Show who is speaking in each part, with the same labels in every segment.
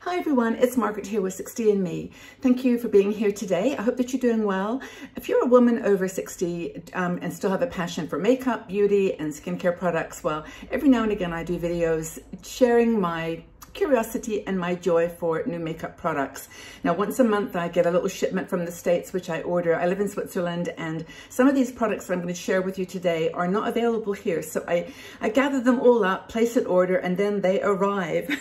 Speaker 1: Hi everyone, it's Margaret here with 60andMe. Thank you for being here today. I hope that you're doing well. If you're a woman over 60 and still have a passion for makeup, beauty, and skincare products, well, every now and again I do videos sharing my curiosity and my joy for new makeup products. Now, once a month I get a little shipment from the States, which I order. I live in Switzerland, and some of these products that I'm going to share with you today are not available here. So I gather them all up, place an order, and then they arrive.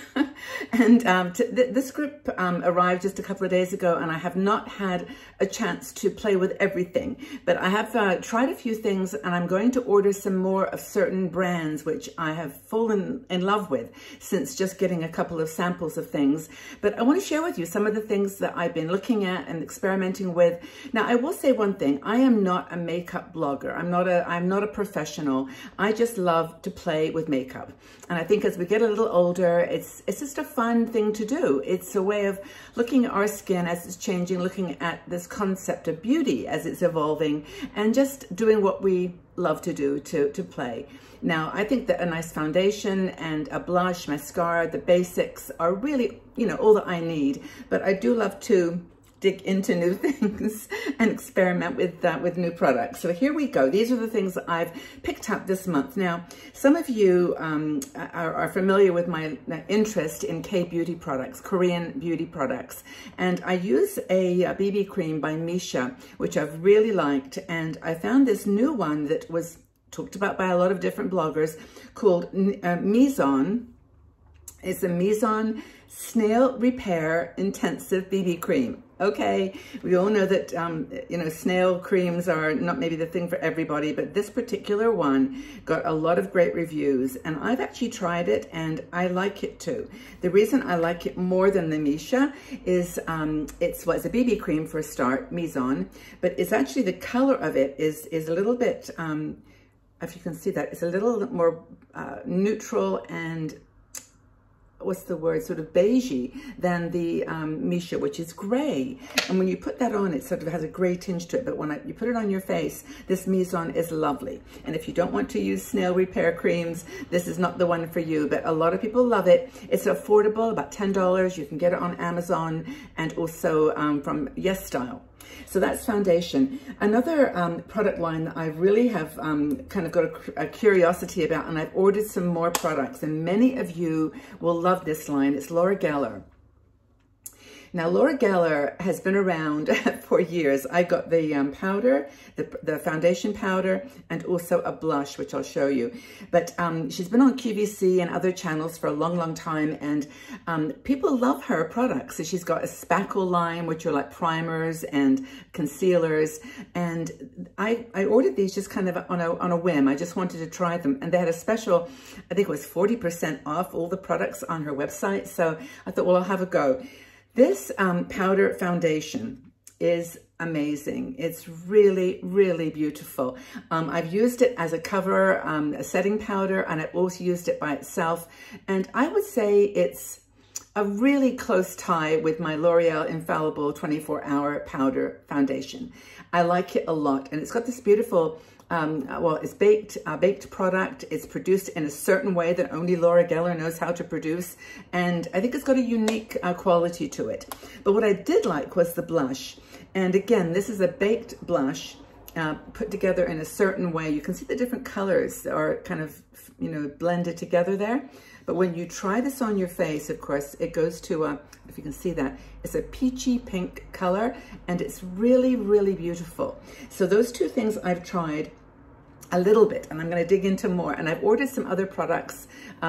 Speaker 1: And this group arrived just a couple of days ago, and I have not had a chance to play with everything. But I have tried a few things, and I'm going to order some more of certain brands, which I have fallen in love with since just getting a couple of samples of things. But I want to share with you some of the things that I've been looking at and experimenting with. Now, I will say one thing: I am not a makeup blogger. I'm not a professional. I just love to play with makeup, and I think as we get a little older, it's just a fun thing to do. It's a way of looking at our skin as it's changing, looking at this concept of beauty as it's evolving, and just doing what we love to do to play. Now, I think that a nice foundation and a blush, mascara, the basics are really, all that I need. But I do love to dig into new things and experiment with new products. So here we go. These are the things that I've picked up this month. Now, some of you are familiar with my interest in K-beauty products, Korean beauty products. And I use a BB cream by Misha, which I've really liked. And I found this new one that was talked about by a lot of different bloggers called Mizon. It's a Mizon Snail Repair Intensive BB Cream. Okay, we all know that, snail creams are not maybe the thing for everybody, but this particular one got a lot of great reviews, and I've actually tried it and I like it too. The reason I like it more than the Misha is it's a BB cream for a start, Mizon, but it's actually the color of it is a little bit, if you can see that, it's a little more neutral and what's the word, sort of beigey than the Misha, which is gray. And when you put that on, it sort of has a gray tinge to it. But when you put it on your face, this Mizon is lovely. And if you don't want to use snail repair creams, this is not the one for you. But a lot of people love it. It's affordable, about $10. You can get it on Amazon and also from Yes Style. So that's foundation. Another product line that I really have kind of got a curiosity about, and I've ordered some more products, and many of you will love this line. It's Laura Geller. Now, Laura Geller has been around for years. I got the powder, the foundation powder, and also a blush, which I'll show you. But she's been on QVC and other channels for a long, long time, and people love her products. So she's got a spackle line, which are like primers and concealers. And I ordered these just kind of on a whim. I just wanted to try them. And they had a special, I think it was 40% off all the products on her website. So I thought, well, I'll have a go. This powder foundation is amazing. It's really, really beautiful. I've used it as a cover, a setting powder, and I've also used it by itself. And I would say it's a really close tie with my L'Oreal Infallible 24-Hour Powder Foundation. I like it a lot. And it's got this beautiful it's baked product. It's produced in a certain way that only Laura Geller knows how to produce. And I think it's got a unique quality to it. But what I did like was the blush. And again, this is a baked blush put together in a certain way. You can see the different colors are kind of, blended together there. But when you try this on your face, of course, it goes to if you can see that, it's a peachy pink color, and it's really, really beautiful. So those two things I've tried a little bit, and I'm going to dig into more. And I've ordered some other products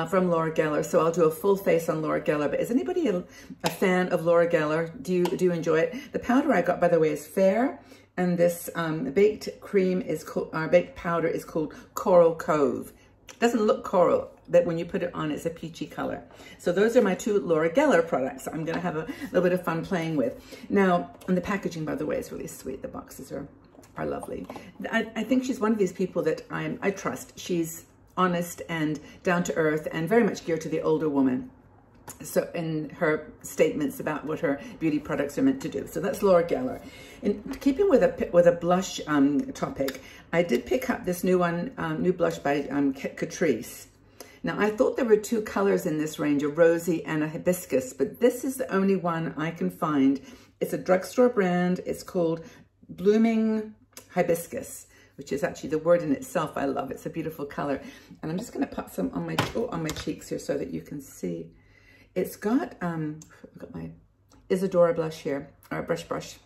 Speaker 1: from Laura Geller, so I'll do a full face on Laura Geller. But is anybody a fan of Laura Geller? Do you enjoy it? The powder I got, by the way, is Fair, and this baked cream is called, baked powder is called Coral Cove. It doesn't look coral, but when you put it on, it's a peachy color. So those are my two Laura Geller products I'm going to have a little bit of fun playing with. Now, and the packaging, by the way, is really sweet. The boxes are lovely. I think she's one of these people that I trust. She's honest and down to earth and very much geared to the older woman. So in her statements about what her beauty products are meant to do. So that's Laura Geller. In keeping with a blush topic, I did pick up this new blush by Catrice. Now, I thought there were two colors in this range, a rosy and a hibiscus, but this is the only one I can find. It's a drugstore brand. It's called Blooming Hibiscus, which is actually the word in itself. I love it. It's a beautiful color. And I'm just going to put some on my cheeks here so that you can see. It's got, I've got my Isadora blush here, or brush.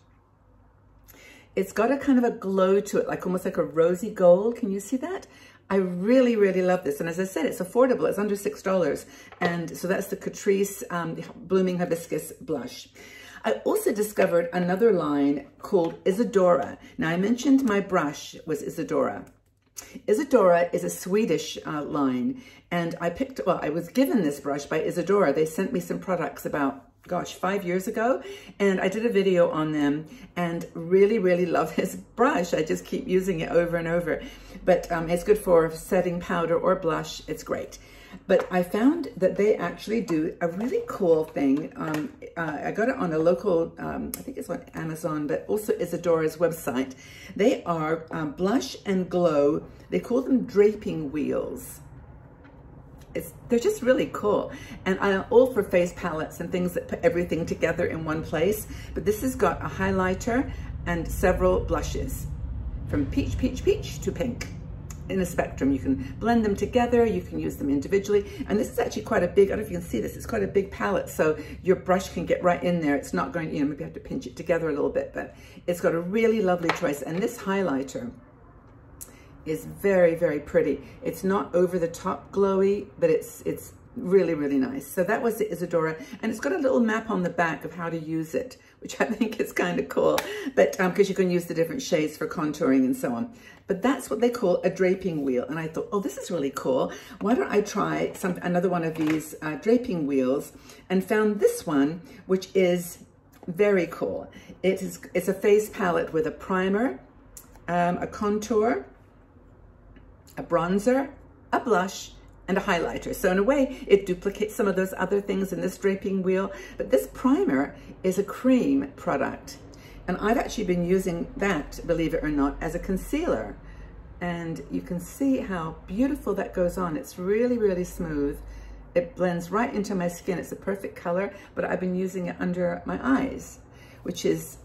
Speaker 1: It's got a kind of a glow to it, like almost like a rosy gold. Can you see that? I really, really love this. And as I said, it's affordable. It's under $6. And so that's the Catrice Blooming Hibiscus blush. I also discovered another line called Isadora. Now, I mentioned my brush was Isadora. Isadora is a Swedish line. And I was given this brush by Isadora. They sent me some products about, gosh, 5 years ago, and I did a video on them and really, really love this brush. I just keep using it over and over, but it's good for setting powder or blush. It's great. But I found that they actually do a really cool thing. I got it on a local, I think it's on Amazon, but also Isadora's website. They are blush and glow. They call them draping wheels. They're just really cool. And I'm all for face palettes and things that put everything together in one place. But this has got a highlighter and several blushes from peach to pink in a spectrum. You can blend them together. You can use them individually. And this is actually quite a big, I don't know if you can see this, it's quite a big palette. So your brush can get right in there. It's not going, you know, maybe you have to pinch it together a little bit, but it's got a really lovely choice. And this highlighter is very, very pretty. It's not over the top glowy, but it's really, really nice. So that was the Isadora, and it's got a little map on the back of how to use it, which I think is kind of cool, but because you can use the different shades for contouring and so on. But that's what they call a draping wheel. And I thought, oh, this is really cool. Why don't I try another one of these draping wheels, and found this one, which is very cool. It's a face palette with a primer, a contour, a bronzer, a blush, and a highlighter. So in a way, it duplicates some of those other things in this draping wheel. But this primer is a cream product. And I've actually been using that, believe it or not, as a concealer. And you can see how beautiful that goes on. It's really, really smooth. It blends right into my skin. It's a perfect color, but I've been using it under my eyes, which is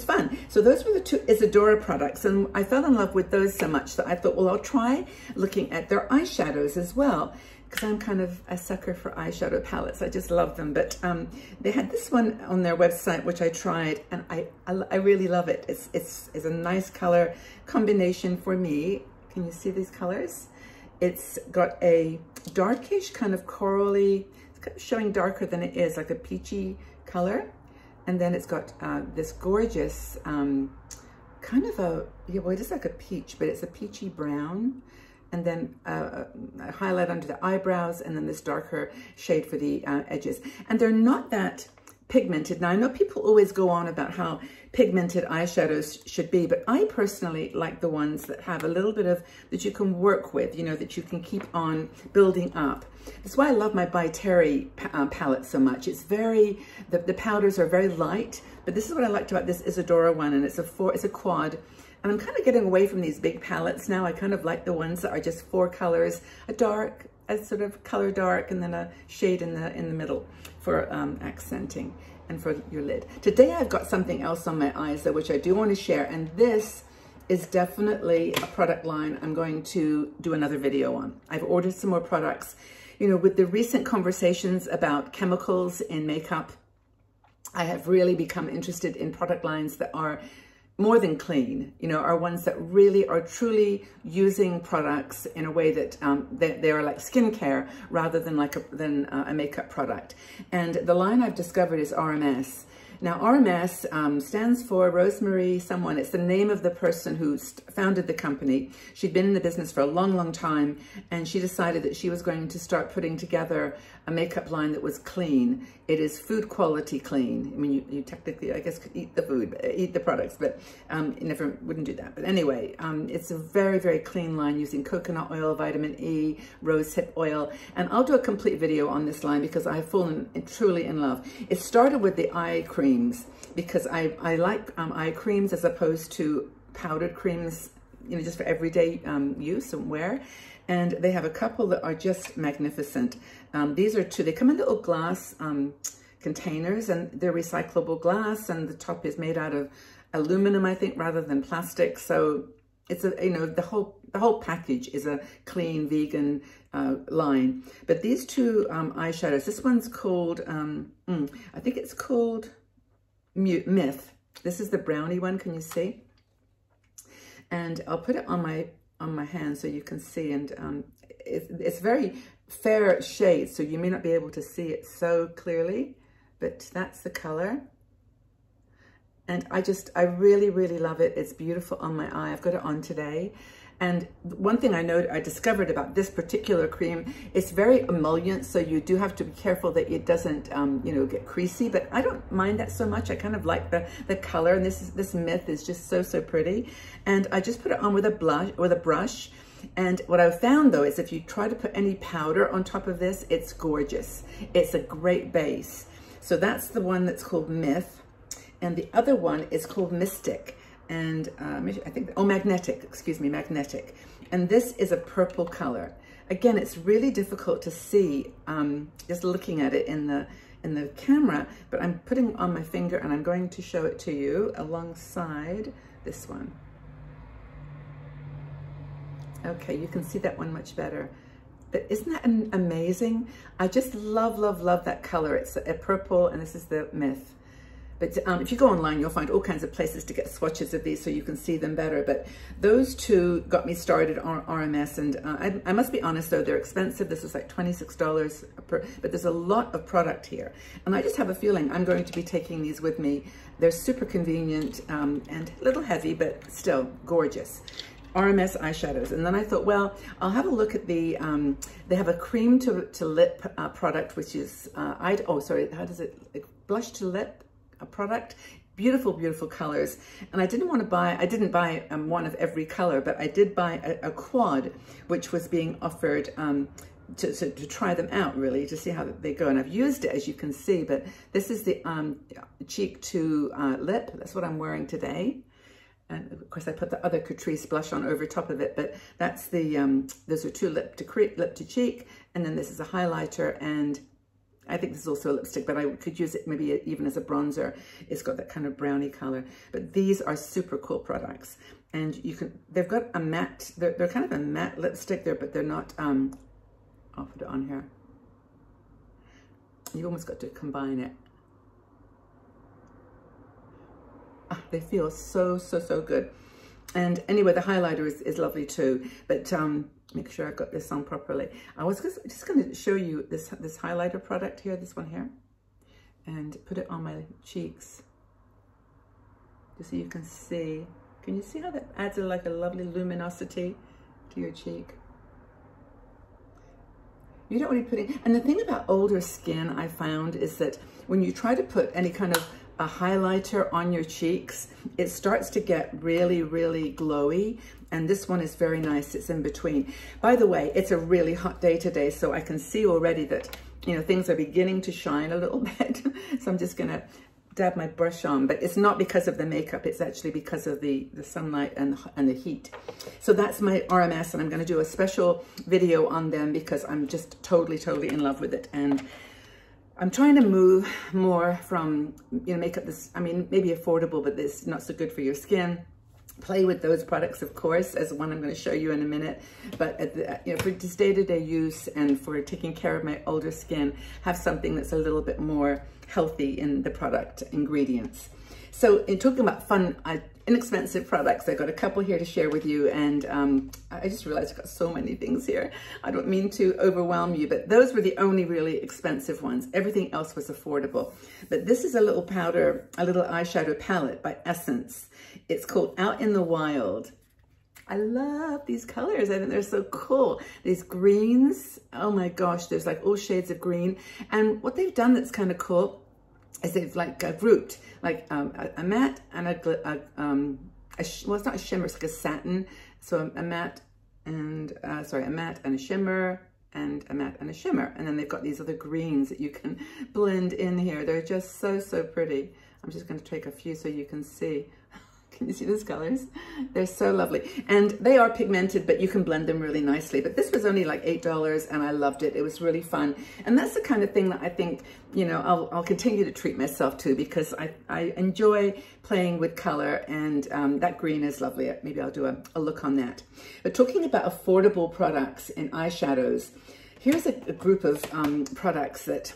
Speaker 1: fun. So those were the two Isadora products, and I fell in love with those so much that I thought, well, I'll try looking at their eyeshadows as well, because I'm kind of a sucker for eyeshadow palettes. I just love them. But they had this one on their website, which I tried, and I really love it. It's a nice color combination for me. Can you see these colors? It's got a darkish kind of corally, it's kind of showing darker than it is, like a peachy color. And then it's got this gorgeous kind of a, yeah, well, it is like a peach, but it's a peachy brown. And then a highlight under the eyebrows, and then this darker shade for the edges. And they're not that pigmented. Now, I know people always go on about how pigmented eyeshadows should be, but I personally like the ones that have a little bit of, that you can work with, you know, that you can keep on building up. That's why I love my By Terry palette so much. It's very, the powders are very light, but this is what I liked about this Isadora one, and it's a quad. And I'm kind of getting away from these big palettes now. I kind of like the ones that are just 4 colors, a dark, a sort of color dark, and then a shade in the middle for accenting and for your lid. Today I've got something else on my eyes though, which I do want to share, and this is definitely a product line I'm going to do another video on. I've ordered some more products. You know, with the recent conversations about chemicals in makeup, I have really become interested in product lines that are more than clean, you know, are ones that really are truly using products in a way that they are like skincare rather than like a makeup product. And the line I've discovered is RMS. Now, RMS stands for Rosemary someone. It's the name of the person who founded the company. She'd been in the business for a long, long time, and she decided that she was going to start putting together a makeup line that was clean. It is food quality clean. I mean, you technically, I guess, could eat the food, eat the products, but you never wouldn't do that. But anyway, it's a very, very clean line using coconut oil, vitamin E, rosehip oil. And I'll do a complete video on this line because I have fallen truly in love. It started with the eye creams because I like eye creams as opposed to powdered creams you know, just for everyday use and wear. And they have a couple that are just magnificent. These are two, they come in little glass containers, and they're recyclable glass, and the top is made out of aluminum, I think, rather than plastic. So it's a, you know, the whole package is a clean vegan line. But these two eyeshadows, this one's called, I think it's called Myth. This is the brownie one, can you see? And I'll put it on my hand so you can see, and it's very fair shade, so you may not be able to see it so clearly, but that's the color. And I really, really love it. It's beautiful on my eye. I've got it on today. And one thing I discovered about this particular cream, it's very emollient, so you do have to be careful that it doesn't, you know, get creasy, but I don't mind that so much. I kind of like the color, and this Myth is just so, so pretty. And I just put it on with a brush. And what I've found though, is if you try to put any powder on top of this, it's gorgeous. It's a great base. So that's the one that's called Myth. And the other one is called Mystic. And I think, oh, Magnetic, excuse me, Magnetic. And this is a purple color. Again, it's really difficult to see just looking at it in the camera, but I'm putting it on my finger and I'm going to show it to you alongside this one. Okay, you can see that one much better. But isn't that amazing? I just love, love, love that color. It's a purple, and this is the Myth. But if you go online, you'll find all kinds of places to get swatches of these so you can see them better. But those two got me started on RMS. And I must be honest, though, they're expensive. This is like $26 per, but there's a lot of product here. And I just have a feeling I'm going to be taking these with me. They're super convenient and a little heavy, but still gorgeous. RMS eyeshadows. And then I thought, well, I'll have a look at the, they have a cream to lip product, which is, blush to lip. A product, beautiful, beautiful colors. And I didn't buy one of every color, but I did buy a quad, which was being offered to try them out, really, to see how they go. And I've used it, as you can see, but this is the cheek to lip. That's what I'm wearing today. And of course I put the other Catrice blush on over top of it, but that's the, those are two lip to cheek. And then this is a highlighter, and I think this is also a lipstick, but I could use it maybe even as a bronzer. It's got that kind of brownie color. But these are super cool products. And you can, they've got a matte, they're kind of a matte lipstick there, but they're not, I'll put it on here. You almost got to combine it. They feel so, so, so good. And anyway, the highlighter is lovely too, but make sure I got this on properly. I was just going to show you this highlighter product here, this one here, and put it on my cheeks, just so you can see. Can you see how that adds like a lovely luminosity to your cheek? You don't want to be putting, and the thing about older skin I found is that when you try to put any kind of a highlighter on your cheeks, it starts to get really, really glowy. And this one is very nice. It's in between. By the way, it's a really hot day today, so I can see already that, you know, things are beginning to shine a little bit. So I'm just gonna dab my brush on, but it's not because of the makeup. It's actually because of the sunlight and the heat. So that's my RMS, and I'm gonna do a special video on them because I'm just totally, totally in love with it. And I'm trying to move more from, you know, makeup this, I mean, maybe affordable, but it's not so good for your skin. Play with those products, of course, as one I'm going to show you in a minute. But you know, for just day-to-day use and for taking care of my older skin, have something that's a little bit more healthy in the product ingredients. So in talking about fun, inexpensive products, I got a couple here to share with you, and I just realized I've got so many things here. I don't mean to overwhelm you, but those were the only really expensive ones. Everything else was affordable. But this is a little powder, a little eyeshadow palette by Essence. It's called Out in the Wild. I love these colors. I think they're so cool. These greens, oh my gosh, there's like all shades of green. And what they've done that's kind of cool is they've like grouped like a matte and well, it's not a shimmer, it's like a satin. So a matte and, a matte and a shimmer, and a matte and a shimmer. And then they've got these other greens that you can blend in here. They're just so, so pretty. I'm just going to take a few so you can see. Can you see those colors? They're so lovely. And they are pigmented, but you can blend them really nicely. But this was only like $8 and I loved it. It was really fun. And that's the kind of thing that I think, you know, I'll continue to treat myself to, because I enjoy playing with color, and that green is lovely. Maybe I'll do a look on that. But talking about affordable products in eyeshadows, here's a group of products that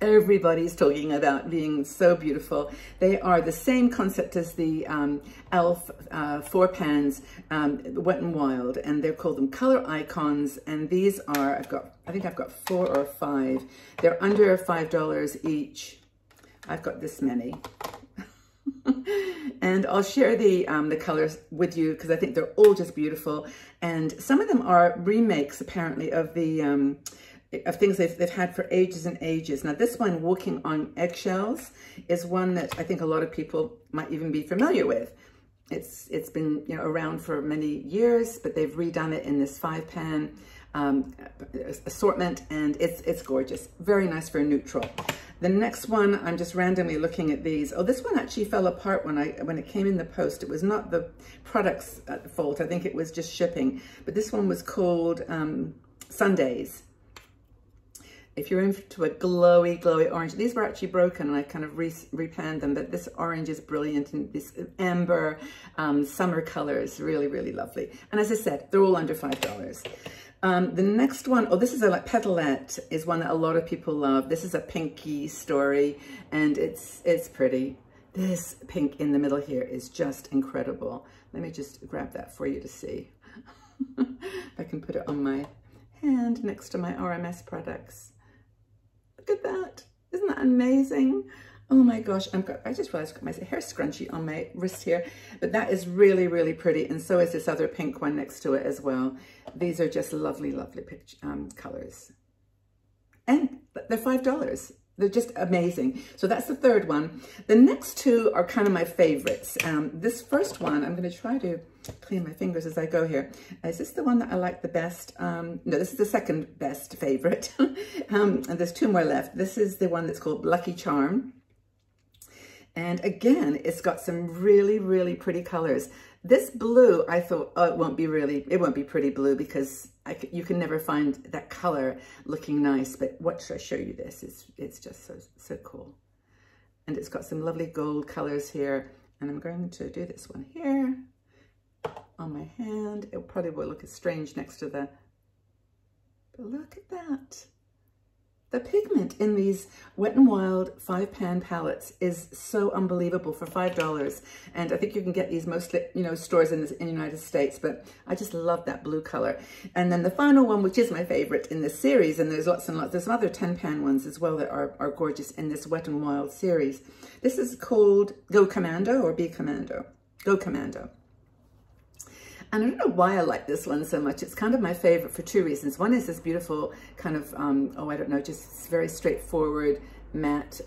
Speaker 1: everybody's talking about being so beautiful. They are the same concept as the e.l.f. 4 pans, Wet n Wild, and they're called them Color Icons. And these are, I think I've got 4 or 5. They're under $5 each. I've got this many. And I'll share the colors with you because I think they're all just beautiful. And some of them are remakes, apparently, of the of things they've had for ages and ages. Now, this one, Walking on Eggshells, is one that I think a lot of people might even be familiar with. It's been, you know, around for many years, but they've redone it in this 5-pan assortment, and it's gorgeous. Very nice for a neutral. The next one, I'm just randomly looking at these. Oh, this one actually fell apart when it came in the post. It was not the product's fault. I think it was just shipping. But this one was called Sundays. If you're into a glowy, glowy orange, these were actually broken and I kind of repanned them, but this orange is brilliant, and this amber summer colors, really, really lovely. And as I said, they're all under $5. The next one, oh, this is a like petalette, is one that a lot of people love. This is a pinky story, and it's pretty. This pink in the middle here is just incredible. Let me just grab that for you to see. I can put it on my hand next to my RMS products. Look at that. Isn't that amazing? Oh my gosh, I just realized I've got my hair scrunchie on my wrist here, but that is really, really pretty. And so is this other pink one next to it as well. These are just lovely, lovely colors. And they're $5. They're just amazing. So that's the third one. The next two are kind of my favorites. This first one, I'm going to try to clean my fingers as I go here. Is this the one that I like the best? No, this is the second best favorite. And there's 2 more left. This is the one that's called Lucky Charm. And again, it's got some really, really pretty colors. This blue, I thought, oh, it won't be pretty blue, because you can never find that color looking nice. But what should I show you this? It's just so cool. And it's got some lovely gold colors here. And I'm going to do this one here on my hand. It probably will look strange next to the, but look at that. The pigment in these Wet n Wild 5-pan palettes is so unbelievable for $5. And I think you can get these mostly, you know, stores in the United States, but I just love that blue color. And then the final one, which is my favorite in this series, and there's lots and lots, there's some other 10-pan ones as well that are gorgeous in this Wet n Wild series. This is called Go Commando or Be Commando. Go Commando. And I don't know why I like this one so much. It's kind of my favorite for 2 reasons. One is this beautiful kind of, oh, I don't know, just very straightforward matte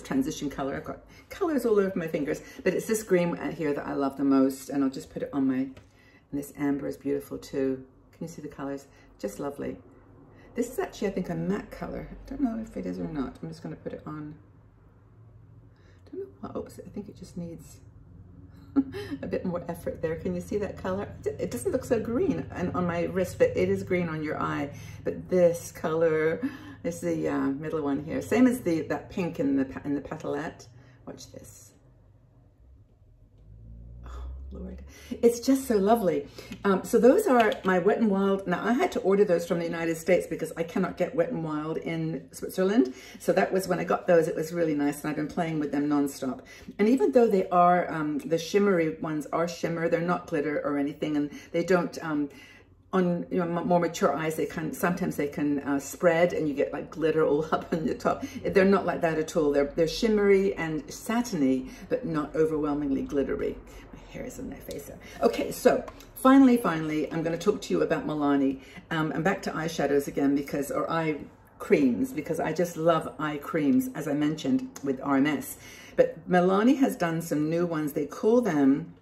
Speaker 1: transition color. I've got colors all over my fingers, but it's this green here that I love the most. And I'll just put it on my, and this amber is beautiful too. Can you see the colors? Just lovely. This is actually, I think, a matte color. I don't know if it is or not. I'm just going to put it on. I don't know what, oops, I think it just needs a bit more effort there. Can you see that color? It doesn't look so green on my wrist, but it is green on your eye. But this color is the middle one here. Same as that pink in the petalette. Watch this. Oh, Lord. It's just so lovely. So those are my Wet n Wild. Now, I had to order those from the United States because I cannot get Wet n Wild in Switzerland. So that was when I got those. It was really nice, and I've been playing with them nonstop. And even though they are, the shimmery ones are shimmer, they're not glitter or anything, and they don't, on more mature eyes, sometimes they can spread and you get like glitter all up on the top. They're not like that at all. They're shimmery and satiny, but not overwhelmingly glittery. Hair is in my face. Okay, so finally, I'm going to talk to you about Milani. I'm back to eyeshadows again or eye creams, because I just love eye creams, as I mentioned with RMS. But Milani has done some new ones. They call them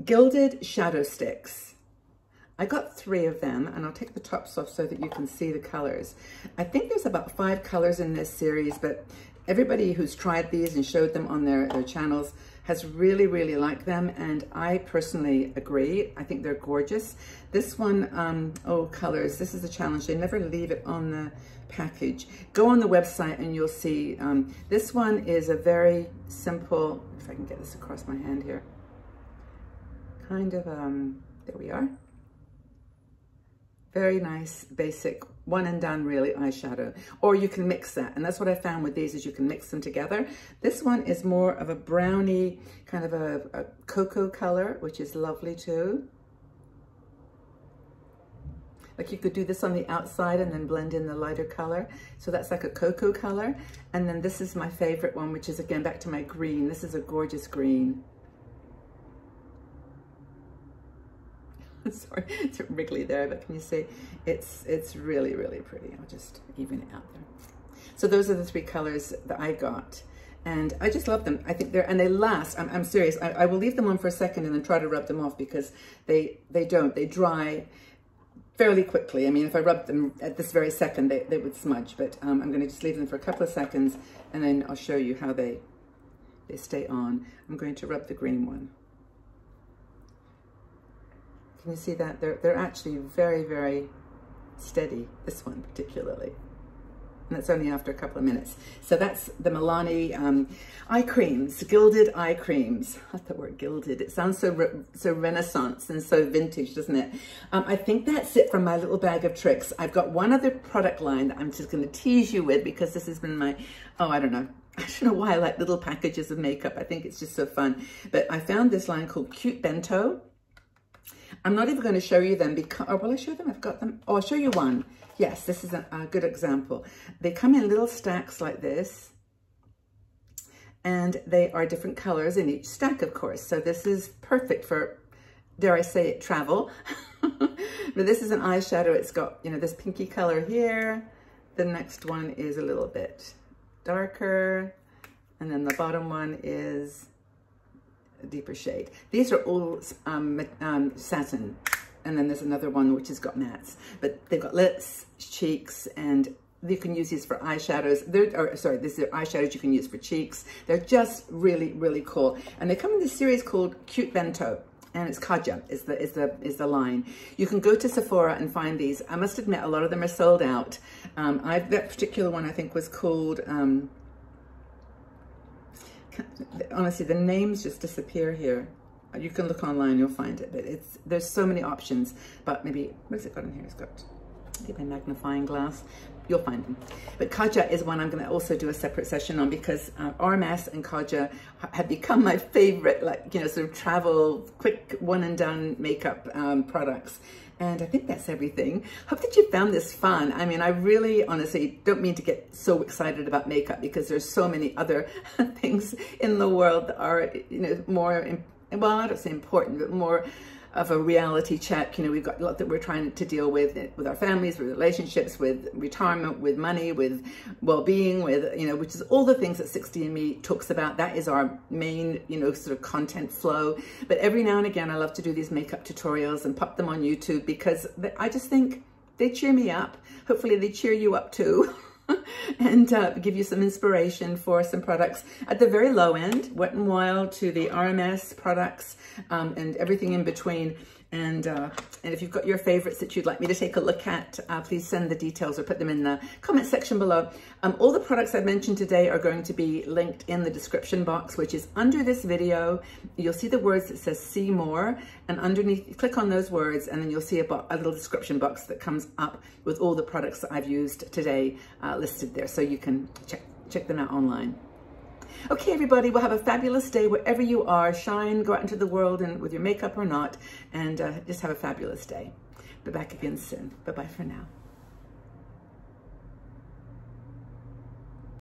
Speaker 1: Gilded Shadow Sticks. I got 3 of them, and I'll take the tops off so that you can see the colors. I think there's about 5 colors in this series, but everybody who's tried these and showed them on their channels has really, really liked them. And I personally agree. I think they're gorgeous. This one, oh, colors. This is a challenge. They never leave it on the package. Go on the website and you'll see. This one is a very simple, if I can get this across my hand here, kind of, there we are. Very nice, basic, one and done really eyeshadow. Or you can mix that. And that's what I found with these, is you can mix them together. This one is more of a brownie, kind of a cocoa color, which is lovely too. Like you could do this on the outside and then blend in the lighter color. So that's like a cocoa color. And then this is my favorite one, which is again, back to my green. This is a gorgeous green. Sorry, it's wriggly there, but can you see? It's really, really pretty. I'll just even it out there. So those are the 3 colors that I got. And I just love them. I think they're, and they last. I'm serious. I will leave them on for a second and then try to rub them off, because they dry fairly quickly. I mean, if I rubbed them at this very second, they would smudge, but I'm going to just leave them for a couple of seconds and then I'll show you how they stay on. I'm going to rub the green one. Can you see that? They're actually very, very steady, this one particularly. And that's only after a couple of minutes. So that's the Milani eye creams, Gilded eye creams. I like the word gilded. It sounds so Renaissance and so vintage, doesn't it? I think that's it from my little bag of tricks. I've got one other product line that I'm just going to tease you with, because this has been my, oh, I don't know why I like little packages of makeup. I think it's just so fun. But I found this line called Cute Bento. I'm not even going to show you them because, or will I show them? I've got them. Oh, I'll show you one. Yes, this is a good example. They come in little stacks like this, and they are different colors in each stack, of course. So this is perfect for, dare I say it, travel. But this is an eyeshadow. It's got, you know, this pinky color here. The next one is a little bit darker. And then the bottom one is a deeper shade. These are all satin, and then there's another one which has got mattes, but they've got lips, cheeks, and you can use these for eyeshadows. These are eyeshadows you can use for cheeks. They're just really, really cool, and they come in this series called Cute Bento, and it's Kaja is the line. You can go to Sephora and find these. I must admit, a lot of them are sold out. That particular one I think was called. Honestly, the names just disappear here. You can look online, you'll find it, but there's so many options. But maybe, what's it got in here? It's got, get my magnifying glass. You'll find them. But Kaja is one I'm going to also do a separate session on, because RMS and Kaja have become my favorite, like, you know, sort of travel, quick one and done makeup products. And I think that's everything. Hope that you found this fun. I mean, I really honestly don't mean to get so excited about makeup, because there's so many other things in the world that are, you know, more, well, I don't say important, but more of a reality check. You know, we've got a lot that we're trying to deal with our families, with relationships, with retirement, with money, with well-being, with, you know, which is all the things that 60andMe talks about. That is our main, you know, sort of content flow. But every now and again, I love to do these makeup tutorials and pop them on YouTube, because I just think they cheer me up. Hopefully they cheer you up too. And give you some inspiration for some products at the very low end, Wet n Wild to the RMS products, and everything in between. And if you've got your favorites that you'd like me to take a look at, please send the details or put them in the comment section below. All the products I've mentioned today are going to be linked in the description box, which is under this video. You'll see the words that says see more, and underneath, click on those words, and then you'll see a little description box that comes up with all the products that I've used today listed there, so you can check them out online. Okay, everybody, we'll have a fabulous day wherever you are. Shine, go out into the world, and with your makeup or not, and just have a fabulous day. Be back again soon. Bye-bye for now.